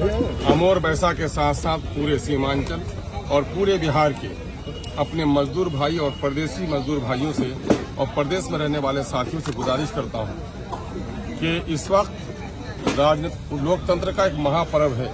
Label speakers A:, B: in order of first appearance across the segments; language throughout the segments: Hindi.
A: अमोर बैसा के साथ साथ पूरे सीमांचल और पूरे बिहार के अपने मजदूर भाई और परदेसी मजदूर भाइयों से और प्रदेश में रहने वाले साथियों से गुजारिश करता हूं कि इस वक्त लोकतंत्र का एक महापर्व है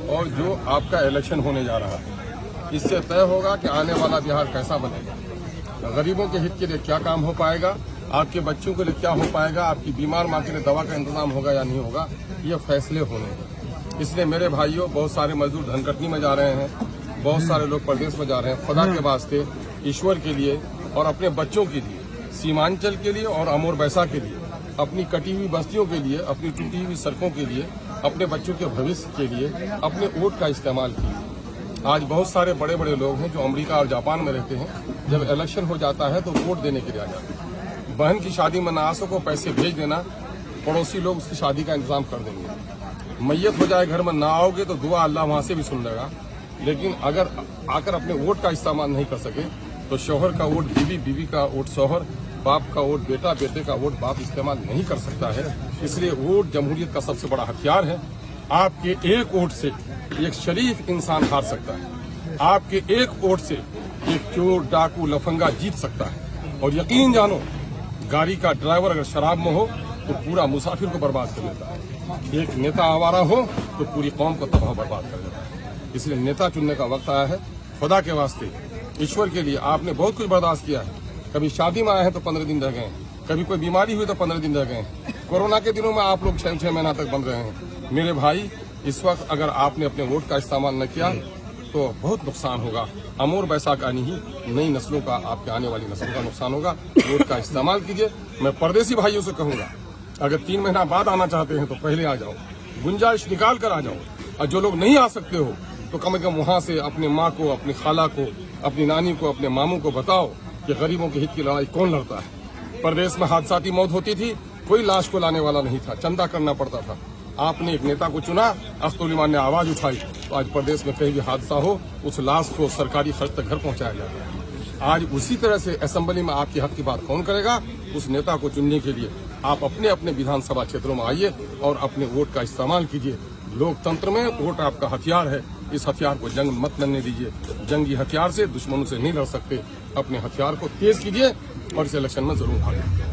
A: और जो आपका इलेक्शन होने जा रहा है, इससे तय होगा कि आने वाला बिहार कैसा बनेगा, गरीबों के हित के लिए क्या काम हो पाएगा, आपके बच्चों के लिए क्या हो पाएगा, आपकी बीमार मां के लिए दवा का इंतजाम होगा या नहीं होगा, ये फैसले होने हैं। इसलिए मेरे भाइयों, बहुत सारे मजदूर धनकटनी में जा रहे हैं, बहुत सारे लोग प्रदेश में जा रहे हैं। खुदा के वास्ते, ईश्वर के लिए और अपने बच्चों के लिए, सीमांचल के लिए और अमोर बैसा के लिए, अपनी कटी हुई बस्तियों के लिए, अपनी टूटी हुई सड़कों के लिए, अपने बच्चों के भविष्य के लिए अपने वोट का इस्तेमाल कीजिए। आज बहुत सारे बड़े बड़े लोग हैं जो अमेरिका और जापान में रहते हैं, जब इलेक्शन हो जाता है तो वोट देने के लिए आ जाते हैं। बहन की शादी में ना आ सको, पैसे भेज देना, पड़ोसी लोग उसकी शादी का इंतजाम कर देंगे। मैयत हो जाए घर में ना आओगे तो दुआ अल्लाह वहां से भी सुन लेगा। लेकिन अगर आकर अपने वोट का इस्तेमाल नहीं कर सके तो शौहर का वोट बीवी, बीवी का वोट शौहर, बाप का वोट बेटा, बेटे का वोट बाप इस्तेमाल नहीं कर सकता है। इसलिए वोट जमहूरियत का सबसे बड़ा हथियार है। आपके एक वोट से एक शरीफ इंसान हार सकता है, आपके एक वोट से एक चोर, डाकू, लफंगा जीत सकता है। और यकीन जानो, गाड़ी का ड्राइवर अगर शराब में हो तो पूरा मुसाफिर को बर्बाद कर देता है। एक नेता आवारा हो तो पूरी कौम को तबाह बर्बाद कर देता है। इसलिए नेता चुनने का वक्त आया है। खुदा के वास्ते, ईश्वर के लिए, आपने बहुत कुछ बर्दाश्त किया है। कभी शादी में आए हैं तो 15 दिन रह गए, कभी कोई बीमारी हुई तो 15 दिन रह गए। कोरोना के दिनों में आप लोग 6 महीना तक बंद रहे हैं। मेरे भाई, इस वक्त अगर आपने अपने वोट का इस्तेमाल न किया तो बहुत नुकसान होगा। अमोर बैसा का नहीं, नई नस्लों का, आपके आने वाली नस्लों का नुकसान होगा। वोट का इस्तेमाल कीजिए। मैं परदेसी भाइयों से कहूंगा, अगर 3 महीना बाद आना चाहते हैं तो पहले आ जाओ, गुंजाइश निकाल कर आ जाओ। और जो लोग नहीं आ सकते हो तो कम से कम वहां से अपने माँ को, अपनी खाला को, अपनी नानी को, अपने मामू को बताओ कि गरीबों के हित की लड़ाई कौन लड़ता है। प्रदेश में हादसाती मौत होती थी, कोई लाश को लाने वाला नहीं था, चंदा करना पड़ता था। आपने एक नेता को चुना, अख्तुल ने आवाज उठाई, तो आज प्रदेश में कहीं भी हादसा हो उस लाश को सरकारी खर्च तक घर पहुंचाया जाता है। आज उसी तरह से असेंबली में आपके हक की बात कौन करेगा? उस नेता को चुनने के लिए आप अपने अपने विधानसभा क्षेत्रों में आइए और अपने वोट का इस्तेमाल कीजिए। लोकतंत्र में वोट आपका हथियार है। इस हथियार को जंग मत लड़ने दीजिए। जंगी हथियार से दुश्मनों से नहीं लड़ सकते। अपने हथियार को तेज कीजिए और इस इलेक्शन में जरूर भागें।